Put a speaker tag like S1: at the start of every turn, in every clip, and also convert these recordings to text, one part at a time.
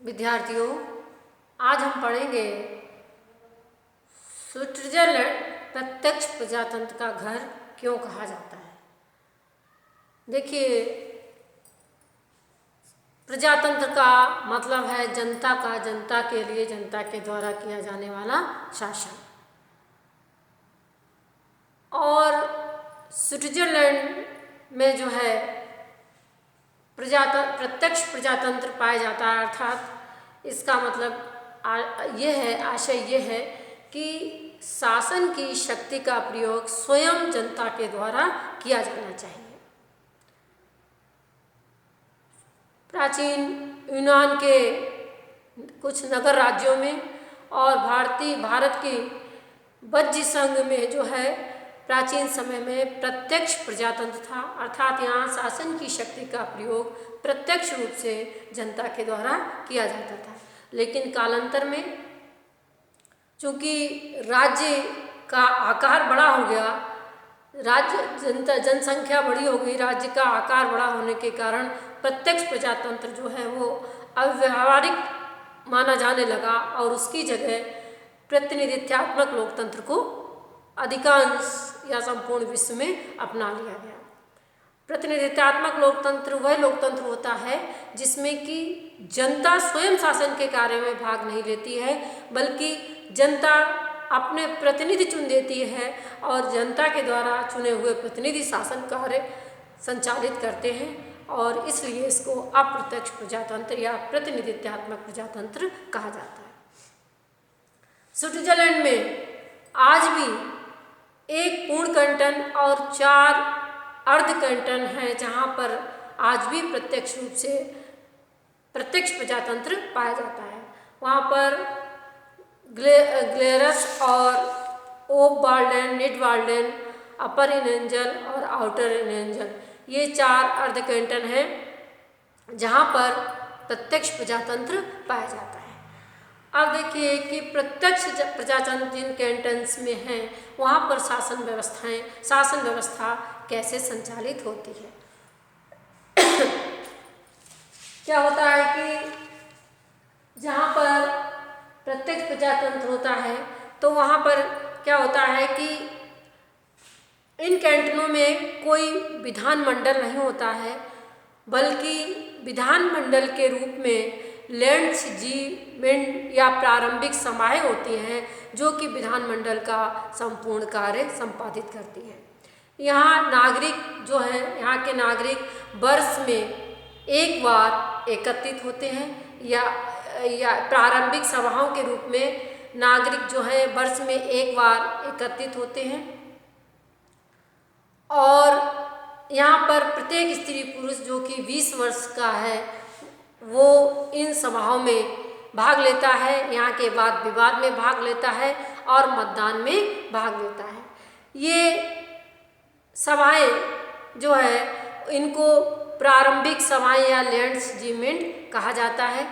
S1: विद्यार्थियों, आज हम पढ़ेंगे स्विट्जरलैंड प्रत्यक्ष प्रजातंत्र का घर क्यों कहा जाता है। देखिए, प्रजातंत्र का मतलब है जनता का, जनता के लिए, जनता के द्वारा किया जाने वाला शासन। और स्विट्जरलैंड में जो है प्रत्यक्ष प्रजातंत्र पाया जाता है, अर्थात इसका मतलब ये है, आशय ये है कि शासन की शक्ति का प्रयोग स्वयं जनता के द्वारा किया जाना चाहिए। प्राचीन यूनान के कुछ नगर राज्यों में और भारत की वज्र संघ में जो है प्राचीन समय में प्रत्यक्ष प्रजातंत्र था, अर्थात यहाँ शासन की शक्ति का प्रयोग प्रत्यक्ष रूप से जनता के द्वारा किया जाता था। लेकिन कालांतर में चूँकि राज्य का आकार बड़ा हो गया, जनसंख्या बड़ी हो गई, राज्य का आकार बड़ा होने के कारण प्रत्यक्ष प्रजातंत्र जो है वो अव्यावहारिक माना जाने लगा और उसकी जगह प्रतिनिधित्वात्मक लोकतंत्र को अधिकांश या संपूर्ण विश्व में अपना लिया गया। प्रतिनिधित्वात्मक लोकतंत्र वह लोकतंत्र होता है जिसमें कि जनता स्वयं शासन के कार्य में भाग नहीं लेती है, बल्कि जनता अपने प्रतिनिधि चुन देती है और जनता के द्वारा चुने हुए प्रतिनिधि शासन कार्य संचालित करते हैं, और इसलिए इसको अप्रत्यक्ष प्रजातंत्र या प्रतिनिधित्वात्मक प्रजातंत्र कहा जाता है। स्विट्जरलैंड में आज भी एक पूर्ण कैंटन और 4 अर्ध कैंटन हैं, जहाँ पर आज भी प्रत्यक्ष रूप से प्रत्यक्ष प्रजातंत्र पाया जाता है। वहाँ पर ग्लेरस और ओबवाल्डेन, निडवाल्डेन, अपर इनेंजल और आउटर इनेंजल, ये 4 अर्ध कैंटन हैं जहाँ पर प्रत्यक्ष प्रजातंत्र पाया जाता है। अब देखिए कि प्रत्यक्ष प्रजातंत्र जिन कैंटन्स में हैं वहाँ पर शासन व्यवस्था कैसे संचालित होती है। क्या होता है कि जहाँ पर प्रत्यक्ष प्रजातंत्र होता है तो वहाँ पर क्या होता है कि इन कैंटनों में कोई विधानमंडल नहीं होता है, बल्कि विधानमंडल के रूप में लैंड्सजीमेंट या प्रारंभिक सभाएं होती हैं जो कि विधानमंडल का संपूर्ण कार्य संपादित करती हैं। यहाँ नागरिक जो है, यहाँ के नागरिक वर्ष में एक बार एकत्रित होते हैं, या प्रारंभिक सभाओं के रूप में नागरिक जो है वर्ष में एक बार एकत्रित होते हैं, और यहाँ पर प्रत्येक स्त्री पुरुष जो कि 20 वर्ष का है वो इन सभाओं में भाग लेता है, यहाँ के वाद विवाद में भाग लेता है और मतदान में भाग लेता है। ये सभाएं जो है इनको प्रारंभिक सभाएं या लैंड्सजीमेंट कहा जाता है।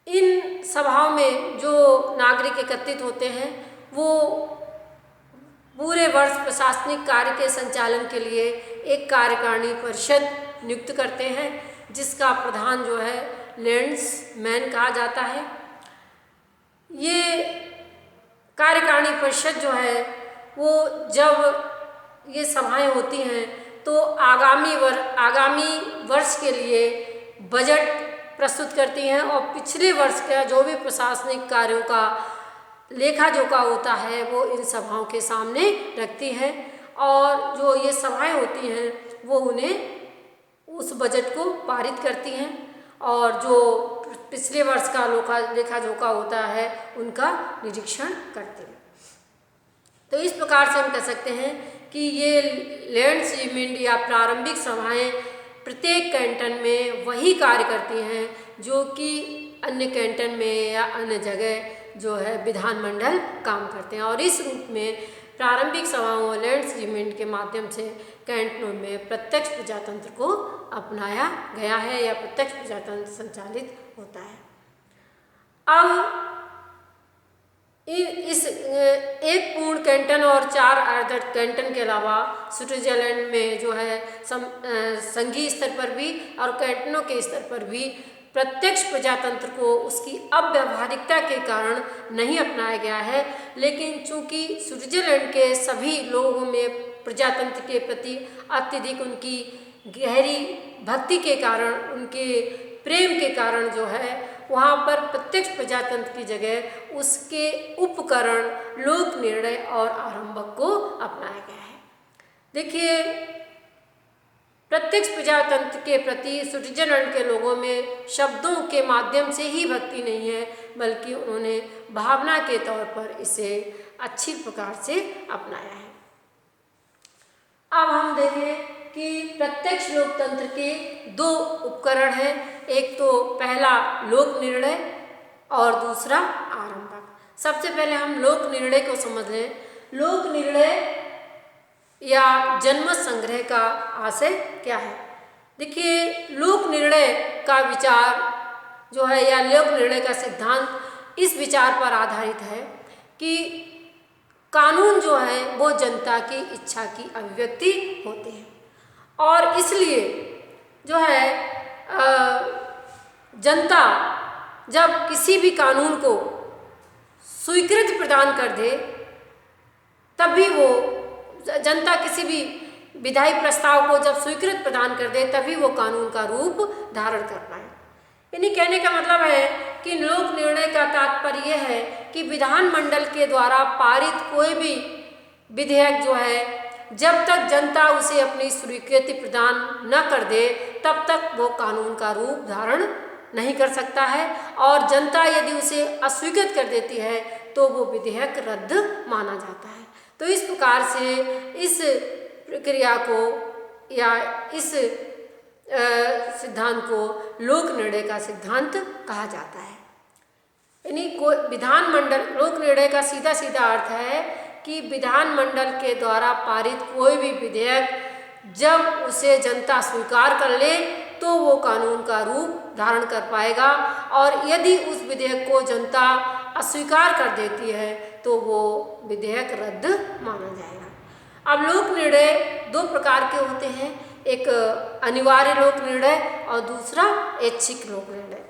S1: इन सभाओं में जो नागरिक एकत्रित होते हैं वो पूरे वर्ष प्रशासनिक कार्य के संचालन के लिए एक कार्यकारिणी परिषद नियुक्त करते हैं, जिसका प्रधान जो है लैंड्समैन कहा जाता है। ये कार्यकारिणी परिषद जो है वो जब ये सभाएं होती हैं तो आगामी वर्ष के लिए बजट प्रस्तुत करती हैं और पिछले वर्ष का जो भी प्रशासनिक कार्यों का लेखा जोखा होता है वो इन सभाओं के सामने रखती हैं, और जो ये सभाएं होती हैं वो उन्हें उस बजट को पारित करती हैं और जो पिछले वर्ष का लेखा जोखा होता है उनका निरीक्षण करते हैं। तो इस प्रकार से हम कह सकते हैं कि ये लैंड्सजीमेंट या प्रारंभिक सभाएं प्रत्येक कैंटन में वही कार्य करती हैं जो कि अन्य कैंटन में या अन्य जगह जो है विधानमंडल काम करते हैं, और इस रूप में प्रारंभिक सभाओं और लैंड्सजीमेंट के माध्यम से कैंटनों में प्रत्यक्ष प्रजातंत्र को अपनाया गया है या प्रत्यक्ष प्रजातंत्र संचालित होता है। अब इस एक पूर्ण कैंटन और 4 अर्ध कैंटन के अलावा स्विट्जरलैंड में जो है संघीय स्तर पर भी और कैंटनों के स्तर पर भी प्रत्यक्ष प्रजातंत्र को उसकी अव्यावहारिकता के कारण नहीं अपनाया गया है। लेकिन चूंकि स्विट्जरलैंड के सभी लोगों में प्रजातंत्र के प्रति अत्यधिक उनकी गहरी भक्ति के कारण, उनके प्रेम के कारण जो है वहाँ पर प्रत्यक्ष प्रजातंत्र की जगह उसके उपकरण लोक निर्णय और आरंभक को अपनाया गया है। देखिए, प्रत्यक्ष प्रजातंत्र के प्रति स्विट्जरलैंड के लोगों में शब्दों के माध्यम से ही भक्ति नहीं है, बल्कि उन्होंने भावना के तौर पर इसे अच्छी प्रकार से अपनाया है। अब हम देखें कि प्रत्यक्ष लोकतंत्र के 2 उपकरण हैं, एक तो पहला लोक निर्णय और दूसरा आरंभक। सबसे पहले हम लोक निर्णय को समझ लें। लोक निर्णय या जनमत संग्रह का आशय क्या है? देखिए, लोक निर्णय का विचार जो है या लोक निर्णय का सिद्धांत इस विचार पर आधारित है कि कानून जो है वो जनता की इच्छा की अभिव्यक्ति होते हैं और इसलिए जो है जनता जब किसी भी कानून को स्वीकृति प्रदान कर दे, तभी वो जनता किसी भी विधायी प्रस्ताव को जब स्वीकृति प्रदान कर दे, तभी वो कानून का रूप धारण कर पाए। यानी कहने का मतलब है कि लोक निर्णय का तात्पर्य यह है कि विधानमंडल के द्वारा पारित कोई भी विधेयक जो है, जब तक जनता उसे अपनी स्वीकृति प्रदान न कर दे, तब तक वो कानून का रूप धारण नहीं कर सकता है और जनता यदि उसे अस्वीकृत कर देती है तो वो विधेयक रद्द माना जाता है। तो इस प्रकार से इस प्रक्रिया को या इस सिद्धांत को लोक निर्णय का सिद्धांत कहा जाता है। यानी कोई विधानमंडल, लोक निर्णय का सीधा सीधा अर्थ है कि विधानमंडल के द्वारा पारित कोई भी विधेयक जब उसे जनता स्वीकार कर ले तो वो कानून का रूप धारण कर पाएगा और यदि उस विधेयक को जनता अस्वीकार कर देती है तो वो विधेयक रद्द माना जाएगा। अब लोक निर्णय 2 प्रकार के होते हैं, एक अनिवार्य लोक निर्णय और दूसरा ऐच्छिक लोक निर्णय।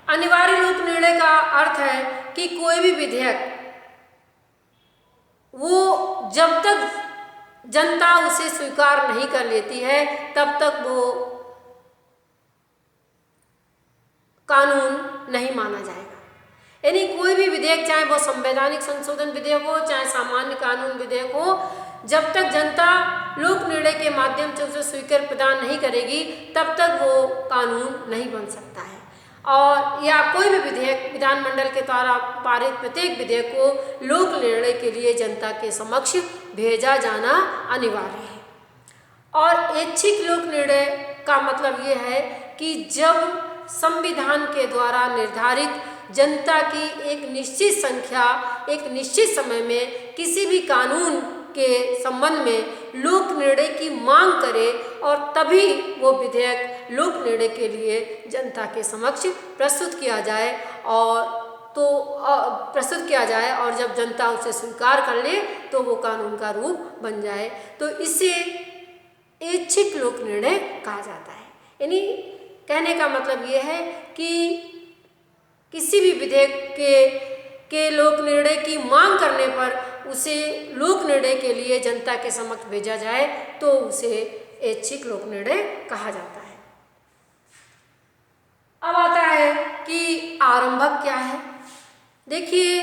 S1: अनिवार्य लोक निर्णय का अर्थ है कि कोई भी विधेयक वो जब तक जनता उसे स्वीकार नहीं कर लेती है तब तक वो कानून नहीं माना जाएगा। यानी कोई भी विधेयक, चाहे वो संवैधानिक संशोधन विधेयक हो, चाहे सामान्य कानून विधेयक हो, जब तक जनता लोक निर्णय के माध्यम से उसे स्वीकृति प्रदान नहीं करेगी तब तक वो कानून नहीं बन सकता है। और या कोई भी विधेयक विधानमंडल के द्वारा पारित प्रत्येक विधेयक को लोक निर्णय के लिए जनता के समक्ष भेजा जाना अनिवार्य है। और ऐच्छिक लोक निर्णय का मतलब ये है कि जब संविधान के द्वारा निर्धारित जनता की एक निश्चित संख्या एक निश्चित समय में किसी भी कानून के संबंध में लोक निर्णय की मांग करे और तभी वो विधेयक लोक निर्णय के लिए जनता के समक्ष प्रस्तुत किया जाए और जब जनता उसे स्वीकार कर ले तो वो कानून का रूप बन जाए। तो इसे ऐच्छिक लोक निर्णय कहा जाता है। यानी कहने का मतलब ये है कि किसी भी विधेयक के लोक निर्णय की मांग करने पर उसे लोक निर्णय के लिए जनता के समक्ष भेजा जाए तो उसे ऐच्छिक लोक निर्णय कहा जाता है। अब आता है कि आरंभक क्या है। देखिए,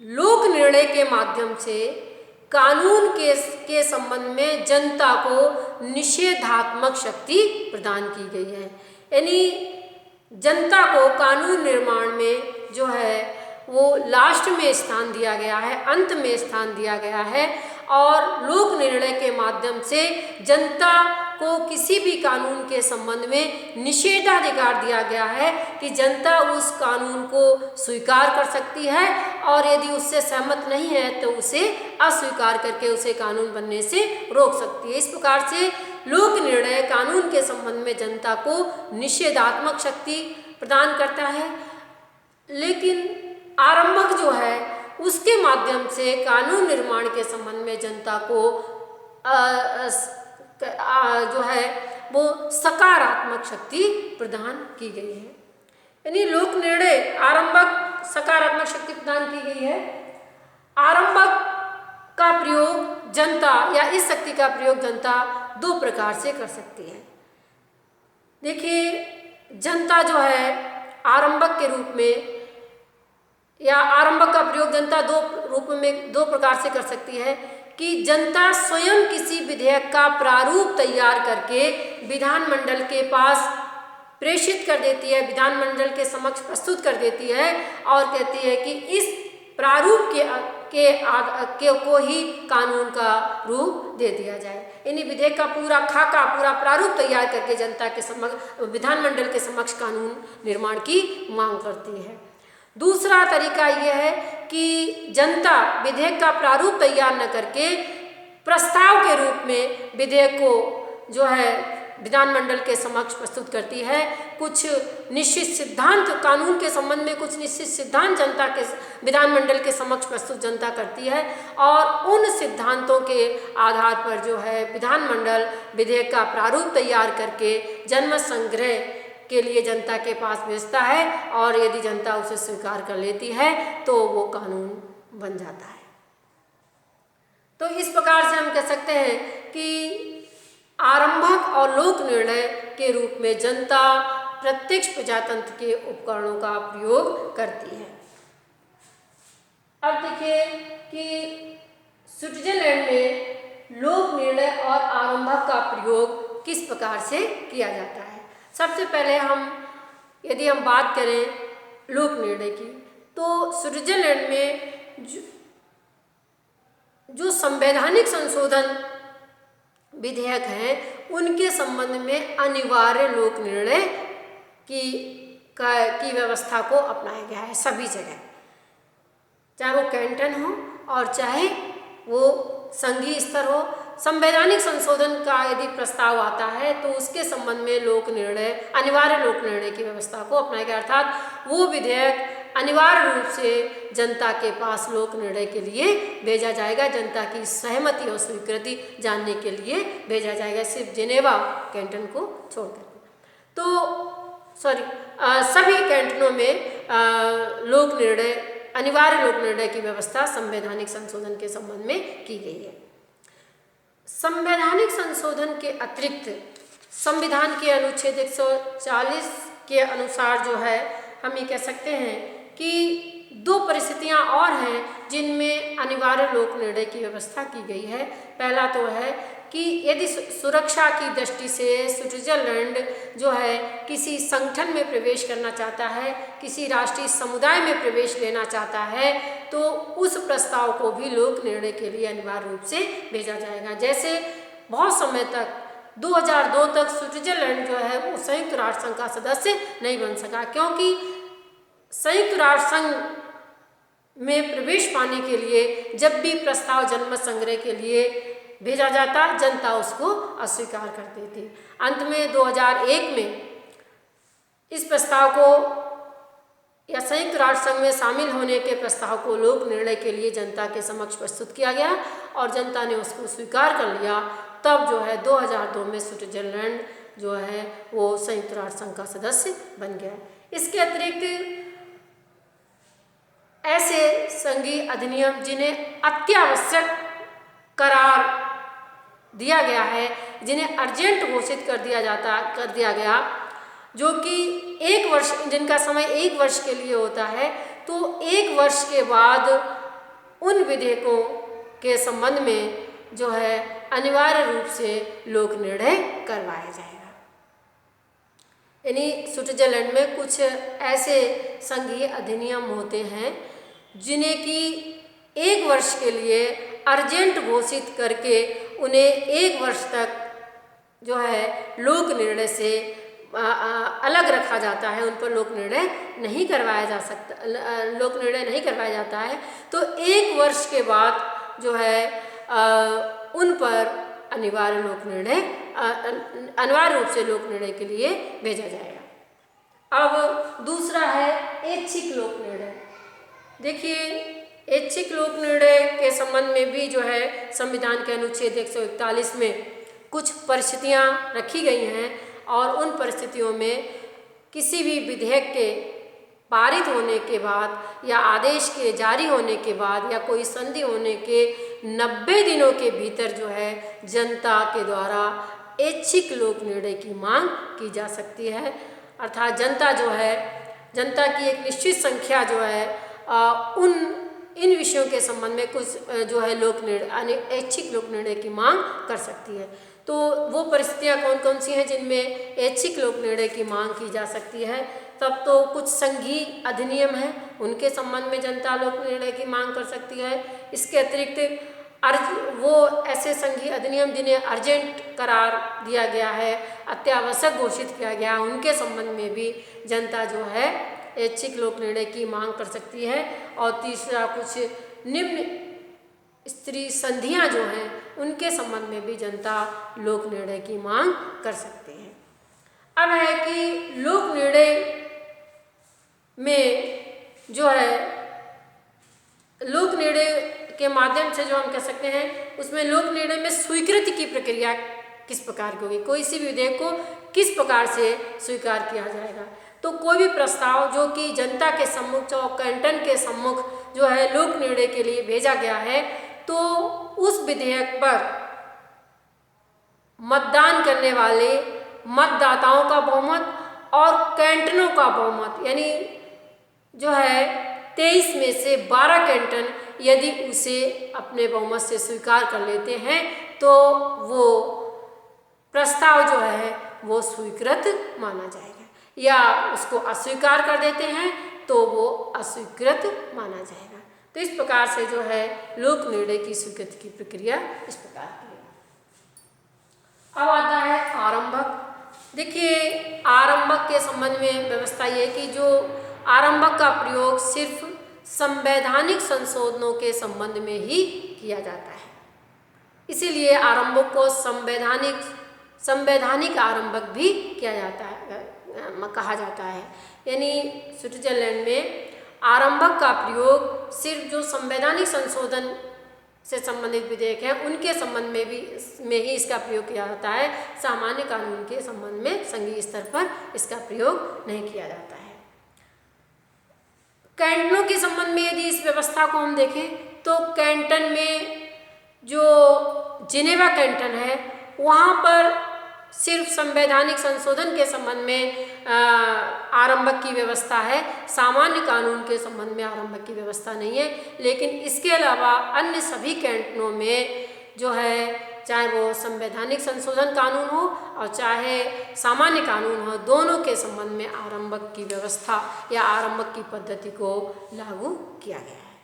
S1: लोक निर्णय के माध्यम से कानून के संबंध में जनता को निषेधात्मक शक्ति प्रदान की गई है। यानी जनता को कानून निर्माण में जो है वो लास्ट में स्थान दिया गया है, अंत में स्थान दिया गया है और लोक निर्णय के माध्यम से जनता को किसी भी कानून के संबंध में निषेधाधिकार दिया गया है कि जनता उस कानून को स्वीकार कर सकती है और यदि उससे सहमत नहीं है तो उसे अस्वीकार करके उसे कानून बनने से रोक सकती है। इस प्रकार से लोक निर्णय कानून के संबंध में जनता को निषेधात्मक शक्ति प्रदान करता है। लेकिन आरंभक जो है उसके माध्यम से कानून निर्माण के संबंध में जनता को जो है वो सकारात्मक शक्ति प्रदान की गई है। यानी लोक निर्णय आरंभक सकारात्मक शक्ति प्रदान की गई है। आरंभक का प्रयोग जनता या इस शक्ति का प्रयोग जनता दो प्रकार से कर सकती है। देखिए, जनता जो है आरंभक के रूप में या आरंभक का प्रयोग जनता दो प्रकार से कर सकती है कि जनता स्वयं किसी विधेयक का प्रारूप तैयार करके विधानमंडल के पास प्रेषित कर देती है, विधानमंडल के समक्ष प्रस्तुत कर देती है और कहती है कि इस प्रारूप को ही कानून का रूप दे दिया जाए। यानी विधेयक का पूरा खाका, पूरा प्रारूप तैयार करके जनता के समक्ष, विधानमंडल के समक्ष कानून निर्माण की मांग करती है। दूसरा तरीका यह है कि जनता विधेयक का प्रारूप तैयार न करके प्रस्ताव के रूप में विधेयक को जो है विधानमंडल के समक्ष प्रस्तुत करती है। कुछ निश्चित सिद्धांत, कानून के संबंध में कुछ निश्चित सिद्धांत जनता के विधानमंडल के समक्ष प्रस्तुत जनता करती है और उन सिद्धांतों के आधार पर जो है विधानमंडल विधेयक का प्रारूप तैयार करके जनमत संग्रह के लिए जनता के पास भेजता है और यदि जनता उसे स्वीकार कर लेती है तो वो कानून बन जाता है। तो इस प्रकार से हम कह सकते हैं कि आरंभक और लोक निर्णय के रूप में जनता प्रत्यक्ष प्रजातंत्र के उपकरणों का प्रयोग करती है। अब देखिए कि स्विट्जरलैंड में लोक निर्णय और आरंभक का प्रयोग किस प्रकार से किया जाता है। सबसे पहले यदि हम बात करें लोक निर्णय की, तो स्विट्जरलैंड में जो संवैधानिक संशोधन विधेयक हैं उनके संबंध में अनिवार्य लोक निर्णय की व्यवस्था को अपनाया गया है सभी जगह, चाहे वो कैंटन हो और चाहे वो संघीय स्तर हो। संवैधानिक संशोधन का यदि प्रस्ताव आता है तो उसके संबंध में लोक निर्णय, अनिवार्य लोक निर्णय की व्यवस्था को अपनाया गया, अर्थात वो विधेयक अनिवार्य रूप से जनता के पास लोक निर्णय के लिए भेजा जाएगा, जनता की सहमति और स्वीकृति जानने के लिए भेजा जाएगा, सिर्फ जिनेवा कैंटन को छोड़कर। तो सभी कैंटनों में लोक निर्णय, अनिवार्य लोक निर्णय की व्यवस्था संवैधानिक संशोधन के संबंध में की गई है। संवैधानिक संशोधन के अतिरिक्त संविधान के अनुच्छेद 140 के अनुसार जो है हम ये कह सकते हैं कि दो परिस्थितियां और हैं जिनमें अनिवार्य लोक निर्णय की व्यवस्था की गई है। पहला तो है कि यदि सुरक्षा की दृष्टि से स्विट्जरलैंड जो है किसी संगठन में प्रवेश करना चाहता है, किसी राष्ट्रीय समुदाय में प्रवेश लेना चाहता है, तो उस प्रस्ताव को भी लोक निर्णय के लिए अनिवार्य रूप से भेजा जाएगा। जैसे बहुत समय तक 2002 तक स्विट्जरलैंड जो है वो संयुक्त राष्ट्र संघ का सदस्य नहीं बन सका, क्योंकि संयुक्त राष्ट्र संघ में प्रवेश पाने के लिए जब भी प्रस्ताव जनमत संग्रह के लिए भेजा जाता, जनता उसको अस्वीकार करती थी। अंत में 2001 में इस प्रस्ताव को या संयुक्त राष्ट्र संघ में शामिल होने के प्रस्ताव को लोक निर्णय के लिए जनता के समक्ष प्रस्तुत किया गया और जनता ने उसको स्वीकार कर लिया। तब जो है 2002 में स्विट्जरलैंड जो है वो संयुक्त राष्ट्र संघ का सदस्य बन गया। इसके अतिरिक्त ऐसे संघीय अधिनियम जिन्हें अत्यावश्यक करार दिया गया है, जिन्हें अर्जेंट घोषित कर दिया गया, जो कि 1 वर्ष, जिनका समय 1 वर्ष के लिए होता है, तो 1 वर्ष के बाद उन विधेयकों के संबंध में जो है अनिवार्य रूप से लोक निर्णय करवाया जाएगा। यानी स्विट्जरलैंड में कुछ ऐसे संघीय अधिनियम होते हैं जिन्हें कि 1 वर्ष के लिए अर्जेंट घोषित करके उन्हें 1 वर्ष तक जो है लोक निर्णय से अलग रखा जाता है, उन पर लोक निर्णय नहीं करवाया जा सकता, लोक निर्णय नहीं करवाया जाता है। तो 1 वर्ष के बाद जो है उन पर अनिवार्य रूप से लोक निर्णय के लिए भेजा जाएगा। अब दूसरा है ऐच्छिक लोक निर्णय। देखिए, ऐच्छिक लोक निर्णय के संबंध में भी जो है संविधान के अनुच्छेद 141 में कुछ परिस्थितियां रखी गई हैं और उन परिस्थितियों में किसी भी विधेयक के पारित होने के बाद या आदेश के जारी होने के बाद या कोई संधि होने के 90 दिनों के भीतर जो है जनता के द्वारा ऐच्छिक लोक निर्णय की मांग की जा सकती है। अर्थात जनता की एक निश्चित संख्या जो है इन विषयों के संबंध में कुछ जो है लोक निर्णय ऐच्छिक लोक निर्णय की मांग कर सकती है। तो वो परिस्थितियाँ कौन कौन सी हैं जिनमें ऐच्छिक लोक निर्णय की मांग की जा सकती है? तब तो कुछ संघीय अधिनियम हैं, उनके संबंध में जनता लोक निर्णय की मांग कर सकती है। इसके अतिरिक्त वो ऐसे संघीय अधिनियम जिन्हें अर्जेंट करार दिया गया है, अत्यावश्यक घोषित किया गया है, उनके संबंध में भी जनता जो है ऐच्छिक लोक निर्णय की मांग कर सकती है। और तीसरा, कुछ निम्न स्तरीय संधियां जो हैं उनके संबंध में भी जनता लोक निर्णय की मांग कर सकती है। अब है कि लोक निर्णय में जो है लोक निर्णय के माध्यम से जो हम कह सकते हैं उसमें लोक निर्णय में स्वीकृति की प्रक्रिया किस प्रकार की होगी, कोई सी विधेयक को किस प्रकार से स्वीकार किया जाएगा। तो कोई भी प्रस्ताव जो कि जनता के सम्मुख और कैंटन के सम्मुख जो है लोक निर्णय के लिए भेजा गया है, तो उस विधेयक पर मतदान करने वाले मतदाताओं का बहुमत और कैंटनों का बहुमत, यानी जो है 23 में से 12 कैंटन यदि उसे अपने बहुमत से स्वीकार कर लेते हैं तो वो प्रस्ताव जो है वो स्वीकृत माना जाएगा, या उसको अस्वीकार कर देते हैं तो वो अस्वीकृत माना जाएगा। तो इस प्रकार से जो है लोक निर्णय की स्वीकृति की प्रक्रिया इस प्रकार की है। अब आता है आरंभक। देखिए, आरंभक के संबंध में व्यवस्था ये कि जो आरंभक का प्रयोग सिर्फ संवैधानिक संशोधनों के संबंध में ही किया जाता है, इसीलिए आरंभक को संवैधानिक आरंभक भी किया जाता है, कहा जाता है। यानी स्विट्जरलैंड में आरंभक का प्रयोग सिर्फ जो संवैधानिक संशोधन से संबंधित विधेयक है उनके संबंध में ही इसका प्रयोग किया जाता है। सामान्य कानून के संबंध में संघीय स्तर पर इसका प्रयोग नहीं किया जाता है। कैंटनों के संबंध में यदि इस व्यवस्था को हम देखें तो कैंटन में जो जिनेवा कैंटन है वहाँ पर सिर्फ संवैधानिक संशोधन के संबंध में आरंभक की व्यवस्था है, सामान्य कानून के संबंध में आरंभक की व्यवस्था नहीं है। लेकिन इसके अलावा अन्य सभी कैंटनों में जो है, चाहे वो संवैधानिक संशोधन कानून हो और चाहे सामान्य कानून हो, दोनों के संबंध में आरंभक की व्यवस्था या आरंभक की पद्धति को लागू किया गया है।